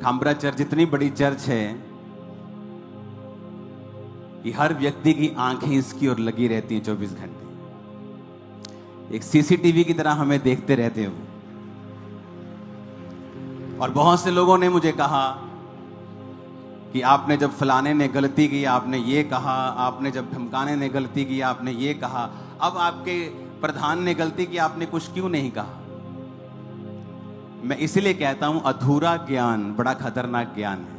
Khamra church इतनी बड़ी church है कि हर व्यक्ति की आंखें इसकी ओर लगी रहती हैं 24 घंटे। एक सीसीटीवी की तरह हमें देखते रहते हो। और बहुत से लोगों ने मुझे कहा कि आपने जब फलाने ने गलती की आपने ये कहा, आपने जब धमकाने ने गलती की आपने ये कहा, अब आपके प्रधान ने गलती की आपने कुछ क्यों नहीं कहा। मैं इसलिए कहता हूं अधूरा ज्ञान बड़ा खतरनाक ज्ञान है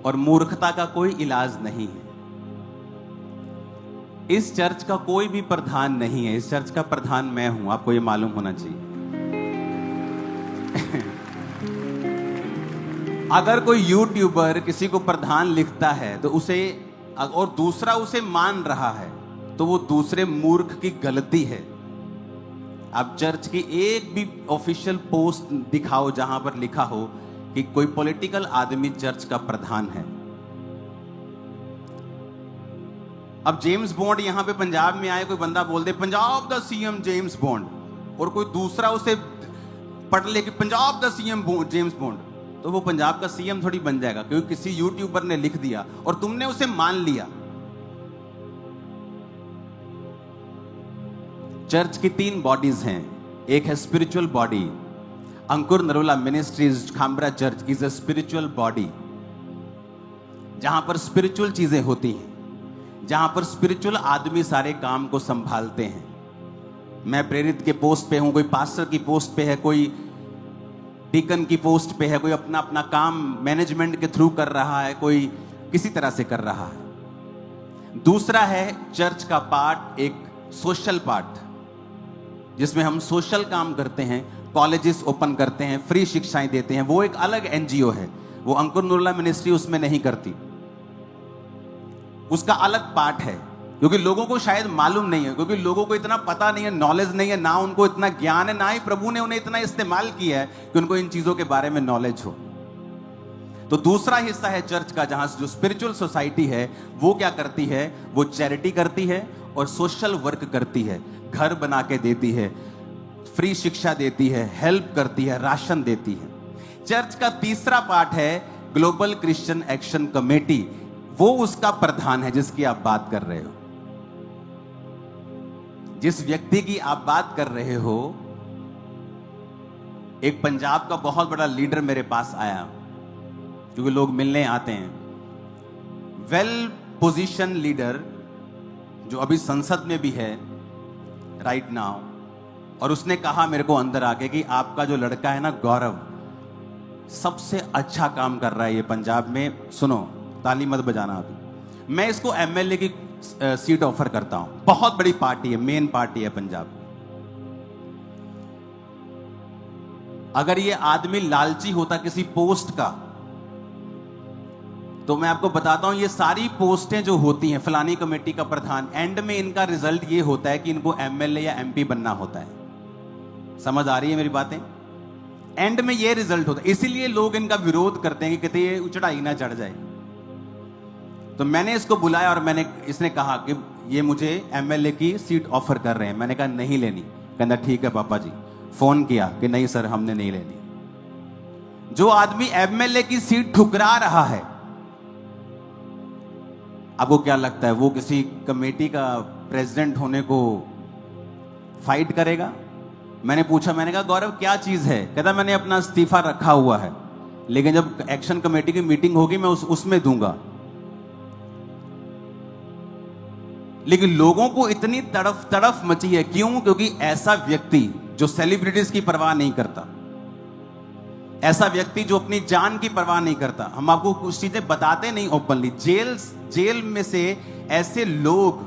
और मूर्खता का कोई इलाज नहीं है। इस चर्च का कोई भी प्रधान नहीं है, इस चर्च का प्रधान मैं हूं, आपको यह मालूम होना चाहिए। अगर कोई यूट्यूबर किसी को प्रधान लिखता है तो उसे और दूसरा उसे मान रहा है तो वो दूसरे मूर्ख की गलती है। आप चर्च की एक भी ऑफिशियल पोस्ट दिखाओ जहां पर लिखा हो कि कोई पॉलिटिकल आदमी चर्च का प्रधान है। अब जेम्स बॉन्ड यहां पे पंजाब में आए, कोई बंदा बोल दे पंजाब द सीएम जेम्स बॉन्ड, और कोई दूसरा उसे पढ़ ले कि पंजाब द सीएम जेम्स बॉन्ड, तो वो पंजाब का सीएम थोड़ी बन जाएगा क्योंकि किसी यूट्यूबर ने लिख दिया और तुमने उसे मान लिया। चर्च की 3 बॉडीज हैं। एक है spiritual body. Ankur Narola ministries Khamra church is a spiritual body, जहां पर स्पिरिचुअल चीजें होती हैं, जहां पर स्पिरिचुअल आदमी सारे काम को संभालते हैं। मैं प्रेरित के पोस्ट पे हूं, कोई पास्टर की पोस्ट पे है, कोई डीकन की पोस्ट पे है, कोई अपना अपना काम मैनेजमेंट के थ्रू कर रहा है, कोई किसी तरह से कर रहा है। दूसरा है चर्च का पार्ट, एक सोशल पार्ट, जिसमें हम सोशल काम करते हैं, कॉलेजेस ओपन करते हैं, फ्री शिक्षाएं देते हैं। वो एक अलग एनजीओ है, वो अंकुर नरोला मिनिस्ट्री उसमें नहीं करती, उसका अलग पार्ट है। क्योंकि लोगों को शायद मालूम नहीं है, क्योंकि लोगों को इतना पता नहीं है, नॉलेज नहीं है, ना उनको इतना ज्ञान है, ना ही प्रभु ने उन्हें इतना इस्तेमाल किया है कि उनको इन चीजों के बारे में नॉलेज हो। तो दूसरा हिस्सा है चर्च का, जहां जो स्पिरिचुअल सोसाइटी है वो क्या करती है, वो चैरिटी करती है और सोशल वर्क करती है, घर बना के देती है, फ्री शिक्षा देती है, हेल्प करती है, राशन देती है। चर्च का तीसरा पार्ट है ग्लोबल क्रिश्चियन एक्शन कमेटी, वो उसका प्रधान है जिसकी आप बात कर रहे हो। जिस व्यक्ति की आप बात कर रहे हो, एक पंजाब का बहुत बड़ा लीडर मेरे पास आया, क्योंकि लोग मिलने आते हैं, वेल पोजीशन लीडर जो अभी संसद में भी है राइट नाउ, और उसने कहा मेरे को अंदर आके कि आपका जो लड़का है ना गौरव, सबसे अच्छा काम कर रहा है ये पंजाब में। सुनो, ताली मत बजाना अभी, मैं इसको एमएलए की सीट ऑफर करता हूं। बहुत बड़ी पार्टी है, मेन पार्टी है पंजाब। अगर ये आदमी लालची होता किसी पोस्ट का, तो मैं आपको बताता हूं ये सारी पोस्टें जो होती हैं, फलानी कमेटी का प्रधान, एंड में इनका रिजल्ट ये होता है कि इनको एमएलए या एमपी बनना होता है। समझ आ रही है मेरी बातें? एंड में ये रिजल्ट होता है, इसीलिए लोग इनका विरोध करते हैं कि कहते ये चढ़ाई ना चढ़ जाए। तो मैंने इसको बुलाया और इसने कहा कि ये मुझे एमएलए की सीट ऑफर कर रहे हैं। मैंने कहा नहीं लेनी। कहता ठीक है पापा जी। फोन किया कि नहीं सर हमने नहीं लेनी। जो आदमी एमएलए की सीट ठुकरा रहा है, आपको क्या लगता है वो किसी कमेटी का प्रेसिडेंट होने को फाइट करेगा? मैंने पूछा, मैंने कहा गौरव क्या चीज है? कहता मैंने अपना इस्तीफा रखा हुआ है, लेकिन जब एक्शन कमेटी की मीटिंग होगी मैं उसमें दूंगा। लेकिन लोगों को इतनी तड़फ मची है, क्यों? क्योंकि ऐसा व्यक्ति जो सेलिब्रिटीज की परवाह नहीं करता, ऐसा व्यक्ति जो अपनी जान की परवाह नहीं करता, हम आपको कुछ चीजें बताते नहीं ओपनली। जेल में से ऐसे लोग,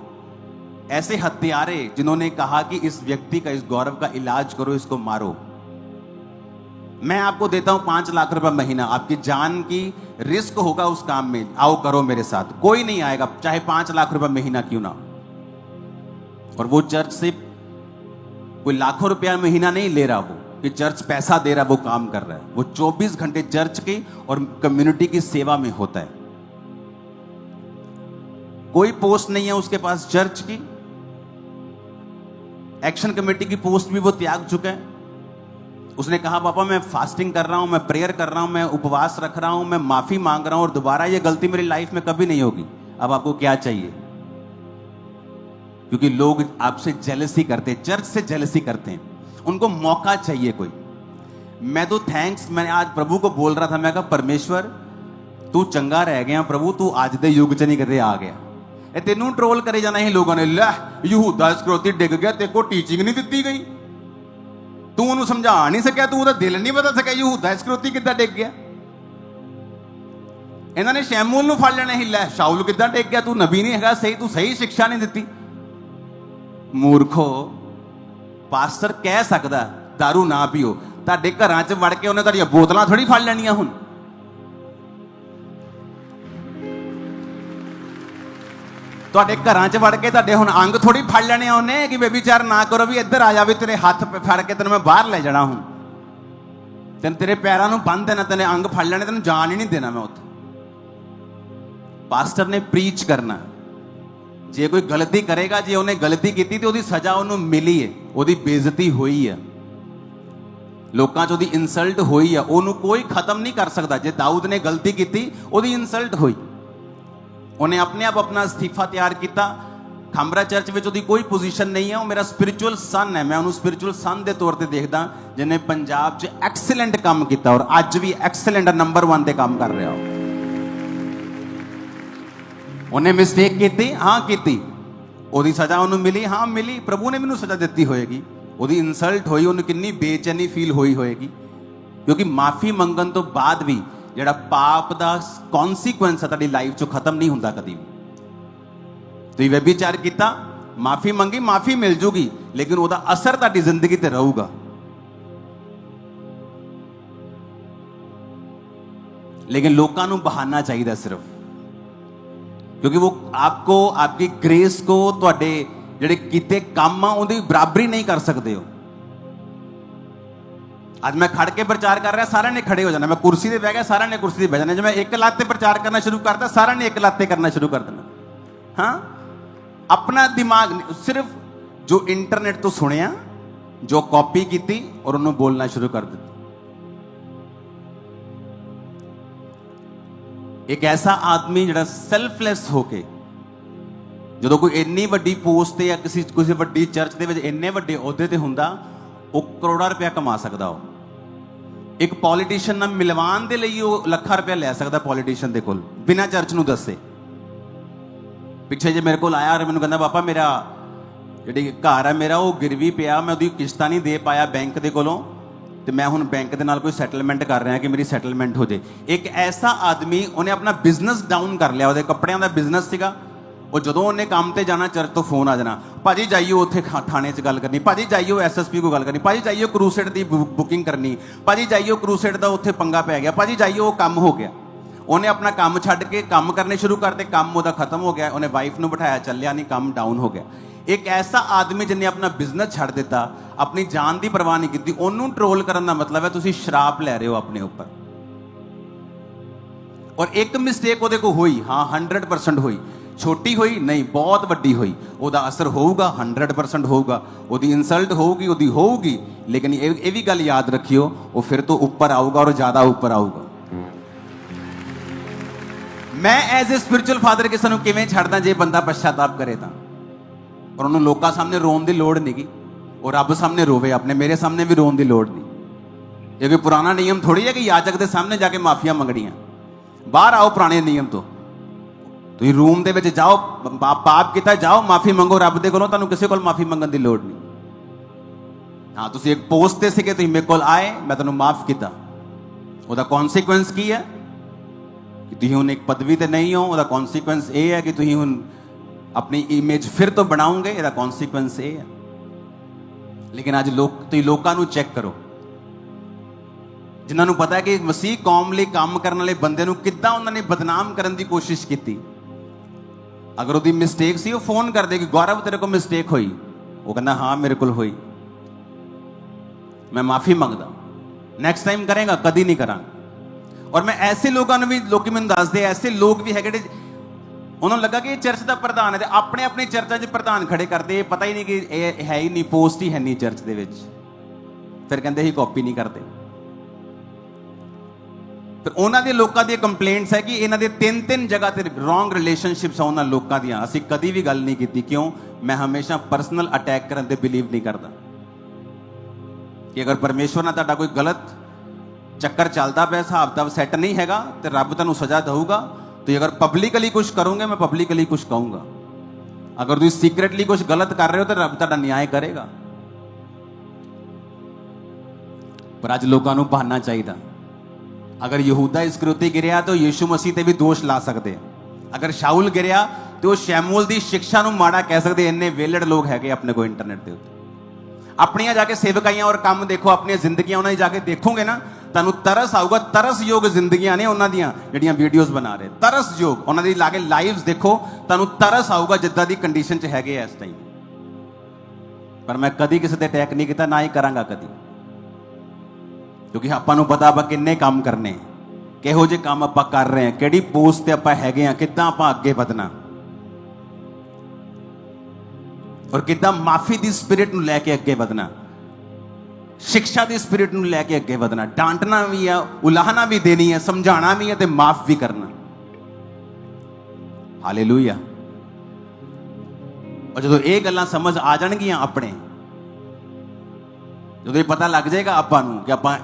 ऐसे हत्यारे जिन्होंने कहा कि इस व्यक्ति का, इस गौरव का इलाज करो, इसको मारो। मैं आपको देता हूं 5 लाख रुपए महीना, आपकी जान की रिस्क होगा उस काम में, आओ करो मेरे साथ। कोई नहीं आएगा, चाहे 5 लाख रुपए महीना क्यों ना। और वो चर्च से कोई लाखों रुपया महीना नहीं ले रहा, वो कि चर्च पैसा दे रहा, वो काम कर रहा है। वो 24 घंटे चर्च की और कम्युनिटी की सेवा में होता है। कोई पोस्ट नहीं है उसके पास चर्च की, एक्शन कमेटी की पोस्ट भी वो त्याग चुका है। उसने कहा पापा मैं फास्टिंग कर रहा हूं, मैं प्रेयर कर रहा हूं, मैं उपवास रख रहा हूं, मैं माफी मांग रहा हूं और दोबारा ये गलती मेरी लाइफ में कभी नहीं होगी। अब आपको क्या चाहिए? क्योंकि लोग आपसे जेलसी करते हैं, चर्च से जेलसी करते हैं, उनको मौका चाहिए कोई। मैं तो मैं आज प्रभु को बोल रहा था, मैं कहा परमेश्वर तू चंगा रह गया प्रभु, तू आज दे युग च नहीं कदे आ गया। ਇਹ ਤੈਨੂੰ ਟ੍ਰੋਲ ਕਰੇ ਜਾਣਾ ਸੀ ਲੋਕਾਂ ਨੇ, ਲੈ ਯਹੂਦਾ ਇਸਕਰਿਓਤੀ ਡਿੱਗ ਗਿਆ, ਤੇ ਕੋ ਟੀਚਿੰਗ ਨਹੀਂ ਦਿੱਤੀ ਗਈ, ਤੂੰ ਉਹਨੂੰ ਸਮਝਾ ਨਹੀਂ ਸਕਿਆ, ਤੂੰ ਉਹਦਾ ਦਿਲ ਨਹੀਂ ਬਦਲ ਸਕਿਆ, ਯਹੂਦਾ ਇਸਕਰਿਓਤੀ ਕਿੱਦਾਂ ਡਿੱਗ ਗਿਆ। ਇਹਨਾਂ ਨੇ ਸ਼ੈਮੂਲ ਨੂੰ ਫੜ ਲੈਣਾ ਸੀ, ਲੈ ਸ਼ਾਉਲ ਕਿੱਦਾਂ ਡਿੱਗ ਗਿਆ, ਤੂੰ ਨਬੀ ਨਹੀਂ ਹੈਗਾ, ਤੂੰ ਸਹੀ ਸਿੱਖਿਆ ਨਹੀਂ ਦਿੱਤੀ। ਮੂਰਖੋ, ਪਾਸਟਰ ਕਹਿ ਸਕਦਾ ਦਾਰੂ ਨਾ ਪੀਓ, ਤੁਹਾਡੇ ਘਰਾਂ 'ਚ ਵੜ ਕੇ ਉਹਨੇ ਤੁਹਾਡੀਆਂ ਬੋਤਲਾਂ ਥੋੜੀ ਫੜ ਲੈਣੀਆਂ ਹੁਣ। ਤੁਹਾਡੇ ਘਰਾਂ 'ਚ ਵੜ ਕੇ ਤੁਹਾਡੇ ਹੁਣ ਅੰਗ ਥੋੜੀ ਫੜ ਲੈਣੇ ਆ ਉਹਨੇ ਕਿ ਬੇਬੀਚਾਰ ਨਾ ਕਰੋ, ਵੀ ਇੱਧਰ ਆ ਜਾ, ਵੀ ਤੇਰੇ ਹੱਥ ਫੜ ਕੇ ਤੈਨੂੰ ਮੈਂ ਬਾਹਰ ਲੈ ਜਾਣਾ, ਹੁਣ ਤੈਨੂੰ ਤੇਰੇ ਪੈਰਾਂ ਨੂੰ ਬੰਨ੍ਹ ਦੇਣਾ, ਤੈਨੇ ਅੰਗ ਫੜ ਲੈਣੇ, ਤੈਨੂੰ ਜਾਣ ਹੀ ਨਹੀਂ ਦੇਣਾ ਮੈਂ ਉੱਥੇ। ਪਾਸਟਰ ਨੇ ਪ੍ਰੀਚ ਕਰਨਾ, ਜੇ ਕੋਈ ਗਲਤੀ ਕਰੇਗਾ, ਜੇ ਉਹਨੇ ਗਲਤੀ ਕੀਤੀ ਤੇ ਉਹਦੀ ਸਜ਼ਾ ਉਹਨੂੰ ਮਿਲੀ ਹੈ, ਉਹਦੀ ਬੇਇੱਜ਼ਤੀ ਹੋਈ ਹੈ, ਲੋਕਾਂ 'ਚ ਉਹਦੀ ਇਨਸਲਟ ਹੋਈ ਆ, ਉਹਨੂੰ ਕੋਈ ਖਤਮ ਨਹੀਂ ਕਰ ਸਕਦਾ। ਜੇ ਦਾਊਦ ਨੇ ਗਲਤੀ ਕੀਤੀ, ਉਹਦੀ ਇਨਸਲਟ ਹੋਈ, ਉਹਨੇ ਆਪਣੇ ਆਪ ਆਪਣਾ ਅਸਤੀਫਾ ਤਿਆਰ ਕੀਤਾ। ਖਾਂਬਰਾ ਚਰਚ ਵਿੱਚ ਉਹਦੀ ਕੋਈ ਪੋਜੀਸ਼ਨ ਨਹੀਂ ਹੈ, ਉਹ ਮੇਰਾ ਸਪਿਰਿਚੁਅਲ ਸਨ ਹੈ, ਮੈਂ ਉਹਨੂੰ ਸਪਿਰਿਚੁਅਲ ਸਨ ਦੇ ਤੌਰ ਤੇ ਦੇਖਦਾ, ਜਿਹਨੇ ਪੰਜਾਬ 'ਚ ਐਕਸਲੈਂਟ ਕੰਮ ਕੀਤਾ ਔਰ ਅੱਜ ਵੀ ਐਕਸਲੈਂਟ ਨੰਬਰ 1 ਤੇ ਕੰਮ ਕਰ ਰਿਹਾ। ਉਹਨੇ ਮਿਸਟੇਕ ਕੀਤੀ, ਹਾਂ ਕੀਤੀ, ਉਹਦੀ ਸਜ਼ਾ ਉਹਨੂੰ ਮਿਲੀ, ਹਾਂ ਮਿਲੀ, ਪ੍ਰਭੂ ਨੇ ਮੈਨੂੰ ਸਜ਼ਾ ਦਿੱਤੀ ਹੋਏਗੀ, ਉਹਦੀ ਇਨਸਲਟ ਹੋਈ, ਉਹਨੂੰ ਕਿੰਨੀ ਬੇਚੈਨੀ ਫੀਲ ਹੋਈ ਹੋਏਗੀ, ਕਿਉਂਕਿ ਮਾਫੀ ਮੰਗਣ ਤੋਂ ਬਾਅਦ ਵੀ ਜਿਹੜਾ ਪਾਪ ਦਾ ਕੌਨਸੀਕੁਐਂਸ ਹੈ ਤੁਹਾਡੀ ਲਾਈਫ 'ਚੋਂ ਖਤਮ ਨਹੀਂ ਹੁੰਦਾ ਕਦੀ ਵੀ। ਤੁਸੀਂ ਵਿਚਾਰ ਕੀਤਾ, ਮਾਫੀ ਮੰਗੀ, ਮਾਫੀ ਮਿਲ ਜੂਗੀ, ਲੇਕਿਨ ਉਹਦਾ ਅਸਰ ਤੁਹਾਡੀ ਜ਼ਿੰਦਗੀ ਤੇ ਰਹੂਗਾ। लेकिन लोगों को बहाना चाहिए सिर्फ, क्योंकि वो आपको आपकी ग्रेस को तुहाडे जिहड़े कीते काम आ उहदी बराबरी नहीं कर सकते हो। आज मैं खड़ के प्रचार कर रहा, सारे ने खड़े हो जाना, मैं कुर्सी ते बह गया, सारे ने कुर्सी ते बह जाना, जब मैं एक लात ते प्रचार करना शुरू करता, सारे ने एक लात ते करना शुरू कर देना। हाँ, अपना दिमाग सिर्फ जो इंटरनेट तो सुनिया, जो कॉपी की और उन्होंने बोलना शुरू कर दिया। एक ऐसा आदमी जिहड़ा सैल्फलैस होके, जो कोई इन्नी वड्डी पोस्ट या किसी वड्डी चर्च दे विच इन्ने वड्डे अहुदे ते हुंदा, वो करोड़ा रुपया कमा सकदा हो। एक पॉलिटिशियन नाल मिलवान दे लई वो ਲੱਖਾਂ रुपया लै सकदा पॉलिटिशियन दे कोल बिना चर्च नूं दस्से। पिछे जे मेरे कोल आया और मैनूं कहंदा पापा मेरा जिहड़ी घर है मेरा वो गिरवी पिया, मैं उहदी किश्तां नहीं दे पाया बैंक दे कोलों, तो मैं हुण बैंक के नाल कोई सैटलमेंट कर रहा कि मेरी सैटलमेंट हो जाए। एक ऐसा आदमी, उन्हें अपना बिजनेस डाउन कर लिया, वो कपड़ियां का बिजनेस सीगा, और जो उन्हें काम पर जाना चर्च तो फोन आ जाना, भाजी जाइए उत्थे थाने च गल करनी, भाजी जाइए SSP को गल करनी, भाजी जाइए क्रूसेड की बुकिंग करनी, भाजी जाइए क्रूसेड का उत्थे पंगा पै गया, भाजी जाइए वो काम हो गया। उन्हें अपना काम छड्ड के काम करने शुरू करते, काम वो खत्म हो गया, उन्हें वाइफ नूं बिठाया, चलिया नहीं, काम डाउन हो गया। एक ऐसा आदमी जिन्हें अपना बिजनेस छड्ड दिता, अपनी जान की परवाह नहीं की, उन्होंने ट्रोल करने का मतलब है तुसीं शराप लै रहे हो अपने ऊपर। और एक मिसटेक वो को हुई, हाँ 100% हुई, छोटी हुई नहीं, बहुत वड्डी हुई, उसका असर होगा 100% होगा, उसकी इंसल्ट होगी, लेकिन ये भी गल याद रखियो, वो फिर तो ऊपर आऊगा और ज्यादा ऊपर आऊगा। मैं एज ए स्पिरिचुअल फादर किसी को किवें छड्डदा जे बंदा पश्चाताप करे तां, और उन्होंने लोगों सामने रोन की लोड़ नहीं, और रब सामने रोवे, अपने मेरे सामने भी रोन की लोड़ नहीं। ये कोई पुराना नियम थोड़ी है कि याजक के सामने जाके माफिया मंगनियां, बाहर आओ पुराने नियम तो, तुसीं रूम दे विच जाओ, पाप किया जाओ माफी मंगो रब दे कोलों, तुहानूं किसी कोल माफी मंगण की लोड़ नहीं। हाँ, तुसीं एक पोस्ट ते सीगे, तुसीं मेरे कोल आए, मैं तुहानूं माफ किया, उसका कॉन्सीक्वेंस की है कि तुसीं हुण एक पदवी ते नहीं हो, उसका कॉन्सीक्वेंस ये है कि तुसीं हुण अपनी इमेज फिर तो बनाओगे, इसका कॉन्सीक्वेंस ये है। लेकिन आज लोगों को चेक करो, जिन्होंने पता है कि मसीह कौम लिए काम करने वाले बंदे नूं किद्दां उन्होंने बदनाम करने की कोशिश की। अगर वो मिसटेक सी, वो फोन कर दे कि गौरव तेरे को मिसटेक हुई, वो कहना हाँ मेरे को हुई, मैं माफी मंगदा, नैक्सट टाइम करेगा, कदी नहीं करा। और मैं ऐसे लोगों ने भी, लोग मैंने दसदे, ऐसे लोग भी है, उन्होंने लगा कि चर्च का प्रधान है, अपने अपने चर्चा च प्रधान खड़े करते, पता ही नहीं कि है ही नहीं, पोस्ट ही है नहीं चर्च दे विच। फिर कहते ही कॉपी नहीं करते। फिर उन्होंने लोगों दी कंप्लेंट्स है कि इन्हों 3-3 जगह ते रॉन्ग रिलेशनशिप्स उन्होंने लोगों दी, असीं कदी भी गल नहीं की। क्यों? मैं हमेशा पर्सनल अटैक करने ते बिलीव नहीं करता कि अगर परमेश्वर ने तुहाडा कोई गलत चक्कर चलता पे, हिसाब किताब सैट नहीं हैगा, तो रब तुहानूं सज़ा दूगा। तो अगर पब्लिकली कुछ करोगे, मैं पब्लिकली कुछ कहूँगा। अगर तुम सीक्रेटली कुछ गलत कर रहे हो, तो रब तुहाडा न्याय करेगा। पर अज लोगों को बहाना चाहिए। अगर यहूदा इस्करियोती गिरिया तो यीशु मसीह ते भी दोष ला सकते। अगर शाउल गिरिया तो शैमूअल की शिक्षा को माड़ा कह सकते। इन्ने वेलड़ लोग है अपने को इंटरनेट के उत्ते। अपनियां जाके सेवकाइयां और काम देखो, अपनी जिंदगियां उन्होंने जाके देखोगे ना, तुहानूं तरस आऊगा। तरस योग जिंदगियां ने उन्हों दियां जिहड़ियां वीडियोज़ बना रहे, तरस योग उन्होंने लाके लाइव्स देखो, तुहानूं तरस आऊगा जिद्दां दी कंडीशन च हैगे इस टाइम। पर मैं कदी किसी ते अटैक नहीं किया, ना ही करांगा कदी, क्योंकि आपां नूं पता आपां किन्ने काम करने, किहो जे काम आपां कर रहे हैं, किहड़ी पोस्ट ते आपां हैगे आ, किद्दां आपां अगे वधना और किद्दां माफी दी स्पिरिट नूं लैके अगे वधना, शिक्षा दी स्पिरिट नूं लैके अगे वधना। डांटना भी है, उलाहना भी देनी है, समझाना भी है ते माफ भी करना। हालेलुया। और जदों ये गल्लां समझ आ जाणगियां अपने, जदों पता लग जाएगा आपां नूं कि आपां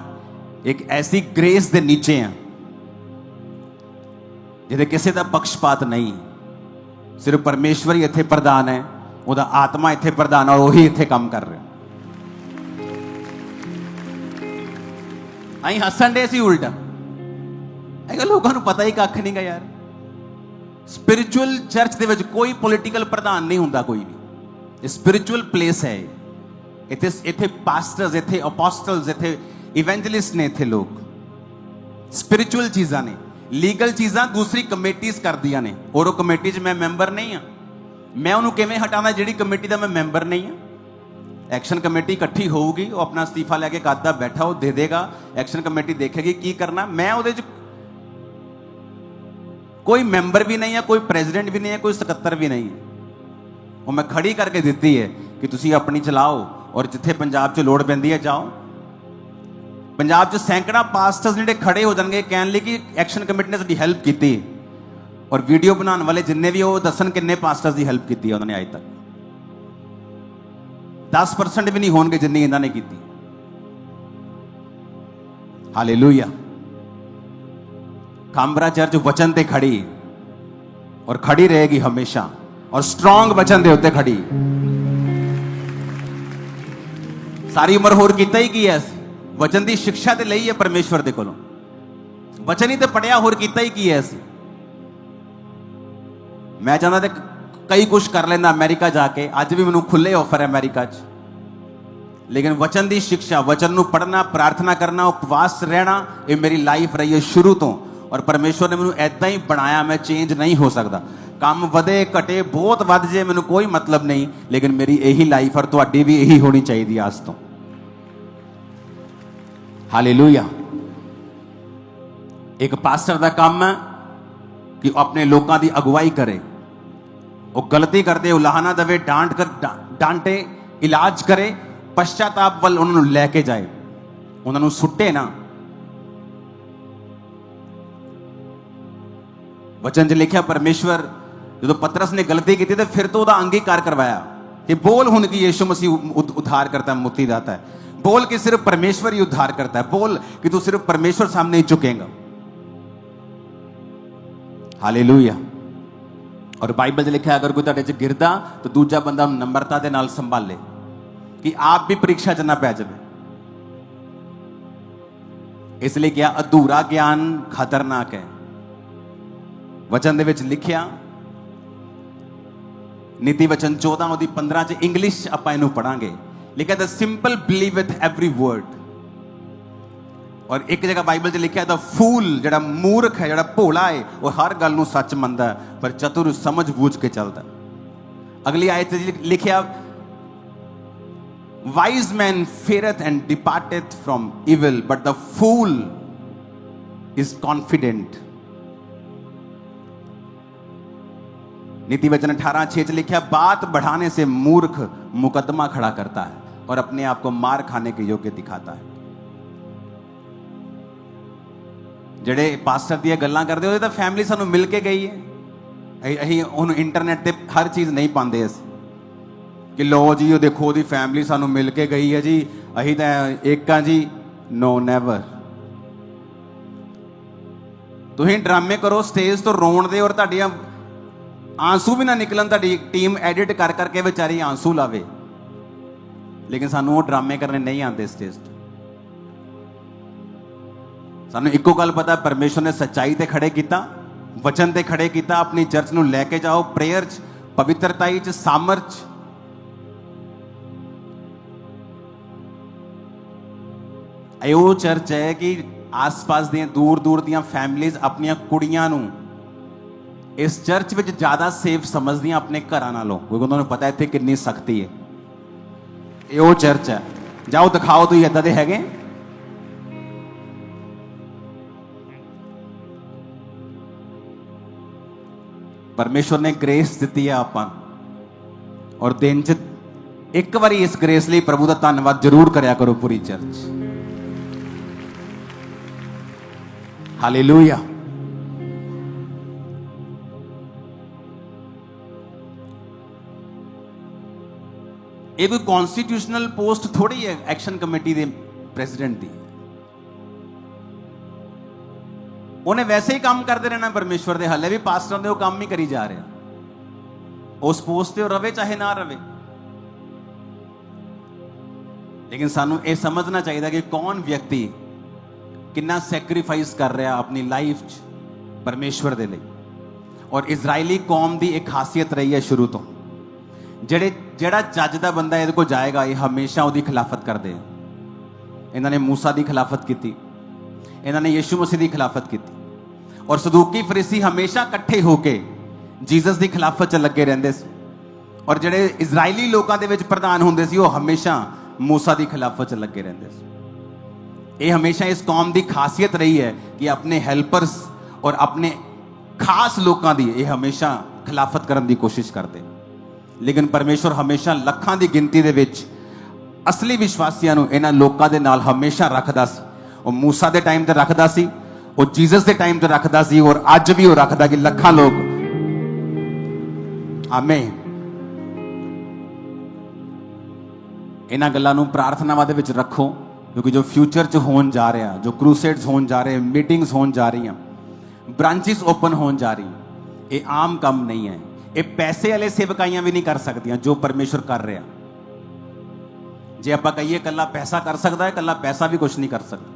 एक ऐसी ग्रेस दे नीचे हैं जिहदे किसी दा पक्षपात नहीं, सिर्फ परमेश्वर ही इत्थे प्रधान है, उहदा आत्मा इत्थे प्रधान और वही इत्थे काम कर रहे। अं हसन डे सी उल्टा, लोगों को पता ही कख नहीं गा यार। स्पिरिचुअल चर्च दे विच कोई पोलिटिकल प्रधान नहीं हुंदा, कोई भी स्पिरिचुअल प्लेस है। इत्थे पास्टर्स, इत्थे अपोस्टल्स, इत्थे इवेंजलिस्ट ने, इत्थे लोग स्पिरिचुअल चीज़ां ने, लीगल चीज़ां दूसरी कमेटीज कर दिया ने, और वो कमेटी च मैं मैंबर नहीं हाँ। मैं उन्होंने किवें हटाना जिहड़ी कमेटी का मैं मैंबर नहीं हाँ। एक्शन कमेटी इकट्ठी होगी, वो अपना अस्तीफा लैके कादा बैठा, वो दे देगा, एक्शन कमेटी देखेगी की करना। मैं उहदे च कोई मैंबर भी नहीं है, कोई प्रेजिडेंट भी नहीं है, कोई सकत्तर भी नहीं है। वो मैं खड़ी करके दी है कि तुसीं अपनी चलाओ, और जिथे पंजाब च लोड़ पैंदी है जाओ। पंजाब च सैकड़ा पास्टर्स जिहड़े खड़े हो जाएंगे कहण लई कि एक्शन कमेटी ने साडी हेल्प की, और वीडियो बनाने वाले जिन्ने भी वो दसन किन्ने पास्टर्स की हेल्प की उन्होंने अज तक 10% भी नहीं होंगे जिन्नी इन्होंने की। हालेलुया। काम्बरा चर्च वचन ते खड़ी और खड़ी रहेगी हमेशा, और स्ट्रॉन्ग वचन दे उत्ते खड़ी। सारी उम्र होर कीता ही की है, वचन की शिक्षा ते लई है परमेश्वर दे कोलों, वचन ही तो पढ़िया, होर कीता ही की है। मैं चाहता तो कई कुछ कर लेना अमेरिका जाके, अज भी मैनूं खुले ऑफर है अमेरिका च, लेकिन वचन की शिक्षा, वचन नूं पढ़ना, प्रार्थना करना, उपवास रहना, ये मेरी लाइफ रही है शुरू तो। और परमेश्वर ने मैनूं ऐदा ही बनाया, मैं चेंज नहीं हो सकता। काम वधे घटे, बहुत वध जाए, मैनूं कोई मतलब नहीं, लेकिन मेरी यही लाइफ और तुहाडी भी यही होनी चाहिए आज तो। हालेलुया। एक पास्टर का काम है कि अपने लोगों की अगुवाई करे, वो गलती करते उलाहना दवे, डांटे, इलाज करे, पश्चाताप वाल उन्होंने लैके जाए, उन्होंने सुटे ना। वचन च लिखा परमेश्वर जो पतरस ने गलती की तो फिर तो वह अंगीकार करवाया कि बोल हुण कि यीशु मसीह उद्धार करता है, मुक्ति दाता है। बोल कि सिर्फ परमेश्वर ही उद्धार करता है। बोल कि तू सिर्फ परमेश्वर सामने ही झुकेगा। हालेलुया। और बाइबल च लिखा अगर कोई तुहाडे च गिरदा तो दूजा बंदा नम्रता दे नाल संभाले कि आप भी परीक्षा च ना पै जाए। इसलिए क्या अधूरा ज्ञान खतरनाक है। वचन दे विच लिखिया नीति वचन 14:15 च इंग्लिश आपां इहनूं पढ़ांगे, लिखा the simple believe with every word. और एक जगह बाइबल च लिखा द फूल जिहड़ा मूर्ख है, जिहड़ा भोला है, वह हर गल नूं सच मनदा है, पर चतुर समझ बूझ के चलदा। अगली आयत लिखिया wise man feareth and departeth from evil but the fool is confident. नीति वचन 18:6 लिखा बात बढ़ाने से मूर्ख मुकदमा खड़ा करता है। और अपने आप को मार खाने के योग्य दिखाता है। ਜਿਹੜੇ ਪਾਸਟਰ ਦੀਆਂ ਗੱਲਾਂ ਕਰਦੇ ਉਹਦੇ ਤਾਂ ਫੈਮਿਲੀ ਸਾਨੂੰ ਮਿਲ ਕੇ ਗਈ ਹੈ। ਅਸੀਂ ਉਹਨੂੰ ਇੰਟਰਨੈਟ ਤੇ ਹਰ ਚੀਜ਼ ਨਹੀਂ ਪਾਉਂਦੇ ਅਸੀਂ ਕਿ ਲੋ ਜੀ ਉਹ ਦੇਖੋ ਉਹਦੀ ਫੈਮਿਲੀ ਸਾਨੂੰ ਮਿਲ ਕੇ ਗਈ ਹੈ ਜੀ, ਅਸੀਂ ਤਾਂ ਇੱਕ ਆ ਜੀ। No never. ਤੁਸੀਂ ਡਰਾਮੇ ਕਰੋ ਸਟੇਜ ਤੋਂ ਰੋਣ ਦੇ ਔਰ ਤੁਹਾਡੀਆਂ ਆਂਸੂ ਵੀ ਨਾ ਨਿਕਲਣ, ਤੁਹਾਡੀ ਟੀਮ ਐਡਿਟ ਕਰ ਕਰਕੇ ਵਿਚਾਰੀ ਆਂਸੂ ਲਾਵੇ, ਲੇਕਿਨ ਸਾਨੂੰ ਉਹ ਡਰਾਮੇ ਕਰਨੇ ਨਹੀਂ ਆਉਂਦੇ ਸਟੇਜ ਤੋਂ। ਸਾਨੂੰ ਇੱਕੋ ਗੱਲ ਪਤਾ, ਪਰਮੇਸ਼ਰ ਨੇ ਸੱਚਾਈ ਤੇ ਖੜੇ ਕੀਤਾ, ਵਚਨ ਤੇ ਖੜੇ ਕੀਤਾ। ਆਪਣੀ ਚਰਚ ਨੂੰ ਲੈ ਕੇ ਜਾਓ ਪ੍ਰੇਅਰ 'ਚ, ਪਵਿੱਤਰਤਾਈ 'ਚ, ਸਾਮਰਥ 'ਚ। ਇਹ ਉਹ ਚਰਚ ਹੈ ਕਿ ਆਸ-ਪਾਸ ਦੀਆਂ ਦੂਰ ਦੀਆਂ ਫੈਮਿਲੀਜ਼ ਆਪਣੀਆਂ ਕੁੜੀਆਂ ਨੂੰ ਇਸ ਚਰਚ ਵਿੱਚ ਜ਼ਿਆਦਾ ਸੇਫ ਸਮਝਦੀਆਂ ਆਪਣੇ ਘਰਾਂ ਨਾਲੋਂ, ਕਿਉਂਕਿ ਉਹਨਾਂ ਨੂੰ ਪਤਾ ਇੱਥੇ ਕਿੰਨੀ ਸਖਤੀ ਹੈ। ਇਹ ਉਹ ਚਰਚ ਹੈ। ਜਾਓ ਦਿਖਾਓ ਤੁਸੀਂ ਏਦਾਂ ਦੇ ਹੈਗੇ। ਪਰਮੇਸ਼ਵਰ ਨੇ ਗ੍ਰੇਸ ਦਿੱਤੀ ਹੈ ਆਪਾਂ ਨੂੰ, ਔਰ ਦਿਨ 'ਚ ਇੱਕ ਵਾਰੀ ਇਸ ਗ੍ਰੇਸ ਲਈ ਪ੍ਰਭੂ ਦਾ ਧੰਨਵਾਦ ਜ਼ਰੂਰ ਕਰਿਆ ਕਰੋ ਪੂਰੀ ਚਰਚ। ਹਾਲੇਲੂਇਆ। ਇਹ ਕੋਈ ਕਨਸਟੀਟਿਊਸ਼ਨਲ ਪੋਸਟ ਥੋੜੀ ਹੈ ਐਕਸ਼ਨ ਕਮੇਟੀ ਦੇ ਪ੍ਰੈਜ਼ੀਡੈਂਟ ਦੀ। ਉਹਨੇ ਵੈਸੇ ਹੀ ਕੰਮ ਕਰਦੇ ਰਹਿਣਾ ਪਰਮੇਸ਼ਵਰ ਦੇ, ਹੱਲੇ ਵੀ ਪਾਸਟਰ ਦੇ ਉਹ ਕੰਮ ਹੀ ਕਰੀ ਜਾ ਰਿਹਾ। ਉਸ ਪੋਸਟ ਤੇ ਉਹ ਰਵੇ ਚਾਹੇ ਨਾ ਰਵੇ, ਲੇਕਿਨ ਸਾਨੂੰ ਇਹ ਸਮਝਣਾ ਚਾਹੀਦਾ ਕਿ ਕੌਣ ਵਿਅਕਤੀ ਕਿੰਨਾ ਸੈਕਰੀਫਾਈਸ ਕਰ ਰਿਹਾ ਆਪਣੀ ਲਾਈਫ 'ਚ ਪਰਮੇਸ਼ਵਰ ਦੇ ਲਈ। ਔਰ ਇਜ਼ਰਾਈਲੀ ਕੌਮ ਦੀ ਇੱਕ ਖਾਸੀਅਤ ਰਹੀ ਹੈ ਸ਼ੁਰੂ ਤੋਂ, ਜਿਹੜਾ ਜੱਜ ਦਾ ਬੰਦਾ ਇਹਦੇ ਕੋਲ ਜਾਏਗਾ ਇਹ ਹਮੇਸ਼ਾ ਉਹਦੀ ਖਿਲਾਫਤ ਕਰਦੇ ਆ। ਇਹਨਾਂ ਨੇ ਮੂਸਾ ਦੀ ਖਿਲਾਫਤ ਕੀਤੀ, ਇਹਨਾਂ ਨੇ ਯਿਸੂ ਮਸੀਹ ਦੀ ਖਿਲਾਫਤ ਕੀਤੀ, ਔਰ ਸਦੂਕੀ ਫਰੀਸੀ ਹਮੇਸ਼ਾ ਇਕੱਠੇ ਹੋ ਕੇ ਜੀਸਸ ਦੀ ਖਿਲਾਫਤ 'ਚ ਲੱਗੇ ਰਹਿੰਦੇ ਸੀ। ਔਰ ਜਿਹੜੇ ਇਜ਼ਰਾਈਲੀ ਲੋਕਾਂ ਦੇ ਵਿੱਚ ਪ੍ਰਧਾਨ ਹੁੰਦੇ ਸੀ ਉਹ ਹਮੇਸ਼ਾ ਮੂਸਾ ਦੀ ਖਿਲਾਫਤ 'ਚ ਲੱਗੇ ਰਹਿੰਦੇ ਸੀ। ਇਹ ਹਮੇਸ਼ਾ ਇਸ ਕੌਮ ਦੀ ਖਾਸੀਅਤ ਰਹੀ ਹੈ ਕਿ ਆਪਣੇ ਹੈਲਪਰਸ ਔਰ ਆਪਣੇ ਖਾਸ ਲੋਕਾਂ ਦੀ ਇਹ ਹਮੇਸ਼ਾ ਖਿਲਾਫਤ ਕਰਨ ਦੀ ਕੋਸ਼ਿਸ਼ ਕਰਦੇ। ਲੇਕਿਨ ਪਰਮੇਸ਼ਵਰ ਹਮੇਸ਼ਾ ਲੱਖਾਂ ਦੀ ਗਿਣਤੀ ਦੇ ਵਿੱਚ ਅਸਲੀ ਵਿਸ਼ਵਾਸੀਆਂ ਨੂੰ ਇਹਨਾਂ ਲੋਕਾਂ ਦੇ ਨਾਲ ਹਮੇਸ਼ਾ ਰੱਖਦਾ ਸੀ। ਉਹ ਮੂਸਾ ਦੇ ਟਾਈਮ ਤੇ ਰੱਖਦਾ ਸੀ, ਉਹ ਜੀਸਸ ਦੇ ਟਾਈਮ ਤੇ ਰੱਖਦਾ ਸੀ, ਔਰ ਅੱਜ ਵੀ ਉਹ ਰੱਖਦਾ ਕਿ ਲੱਖਾਂ ਲੋਕ ਆਮੇਨ ਇਹਨਾਂ ਗੱਲਾਂ ਨੂੰ ਪ੍ਰਾਰਥਨਾਵਾਂ ਦੇ ਵਿੱਚ ਰੱਖੋ, ਕਿਉਂਕਿ ਜੋ ਫਿਊਚਰ 'ਚ ਹੋਣ ਜਾ ਰਿਹਾ, ਜੋ ਕਰੂਸੇਡਸ ਹੋਣ ਜਾ ਰਹੇ, ਮੀਟਿੰਗਸ ਹੋਣ ਜਾ ਰਹੀਆਂ, ਬ੍ਰਾਂਚਿਸ ਓਪਨ ਹੋਣ ਜਾ ਰਹੀ, ਇਹ ਆਮ ਕੰਮ ਨਹੀਂ ਹੈ। ਇਹ ਪੈਸੇ ਵਾਲੇ ਸੇਵਕਾਈਆਂ ਵੀ ਨਹੀਂ ਕਰ ਸਕਦੀਆਂ ਜੋ ਪਰਮੇਸ਼ਵਰ ਕਰ ਰਿਹਾ। ਜੇ ਆਪਾਂ ਕਹੀਏ ਇਕੱਲਾ ਪੈਸਾ ਕਰ ਸਕਦਾ ਹੈ, ਇਕੱਲਾ ਪੈਸਾ ਵੀ ਕੁਝ ਨਹੀਂ ਕਰ ਸਕਦਾ।